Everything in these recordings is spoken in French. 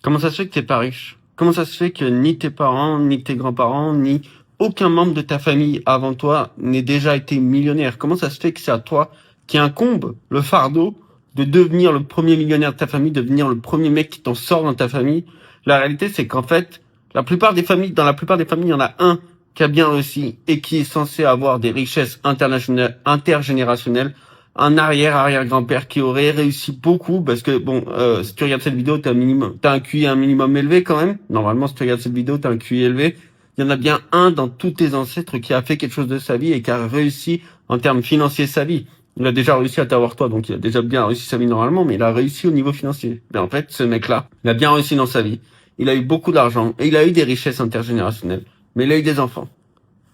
Comment ça se fait que t'es pas riche? Comment ça se fait que ni tes parents, ni tes grands-parents, ni aucun membre de ta famille avant toi n'ait déjà été millionnaire? Comment ça se fait que c'est à toi qui incombe le fardeau de devenir le premier millionnaire de ta famille, de devenir le premier mec qui t'en sort dans ta famille? La réalité, c'est qu'en fait, dans la plupart des familles, il y en a un qui a bien réussi et qui est censé avoir des richesses internationales, intergénérationnelles, un arrière-arrière-grand-père qui aurait réussi beaucoup, parce que bon, si tu regardes cette vidéo, t'as un QI un minimum élevé quand même. Normalement, si tu regardes cette vidéo, t'as un QI élevé. Il y en a bien un dans tous tes ancêtres qui a fait quelque chose de sa vie et qui a réussi en termes financiers sa vie. Il a déjà réussi à t'avoir toi, donc il a déjà bien réussi sa vie normalement, mais il a réussi au niveau financier. Mais en fait, ce mec-là, il a bien réussi dans sa vie. Il a eu beaucoup d'argent et il a eu des richesses intergénérationnelles. Mais il a eu des enfants.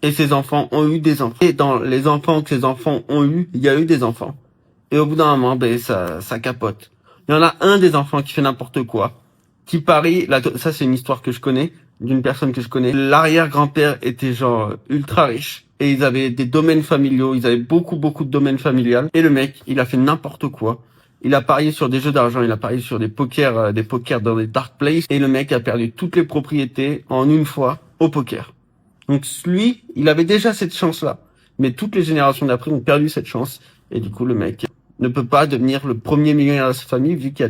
Et ses enfants ont eu des enfants. Et dans les enfants que ses enfants ont eu, il y a eu des enfants. Et au bout d'un moment, ben, ça capote. Il y en a un des enfants qui fait n'importe quoi, qui parie, ça c'est une histoire que je connais, d'une personne que je connais. L'arrière-grand-père était genre ultra riche. Et ils avaient des domaines familiaux, ils avaient beaucoup de domaines familiales. Et le mec, il a fait n'importe quoi. Il a parié sur des jeux d'argent, il a parié sur des pokers dans des dark places. Et le mec a perdu toutes les propriétés en une fois au poker. Donc lui, il avait déjà cette chance-là. Mais toutes les générations d'après ont perdu cette chance. Et du coup, le mec ne peut pas devenir le premier millionnaire de sa famille, vu ça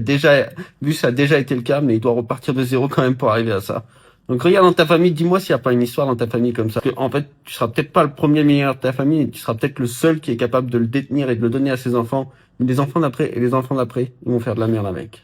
a déjà été le cas, mais il doit repartir de zéro quand même pour arriver à ça. Donc regarde dans ta famille, dis-moi s'il n'y a pas une histoire dans ta famille comme ça. Parce que, en fait, tu seras peut-être pas le premier millionnaire de ta famille, tu seras peut-être le seul qui est capable de le détenir et de le donner à ses enfants. Mais les enfants d'après et les enfants d'après, ils vont faire de la merde avec.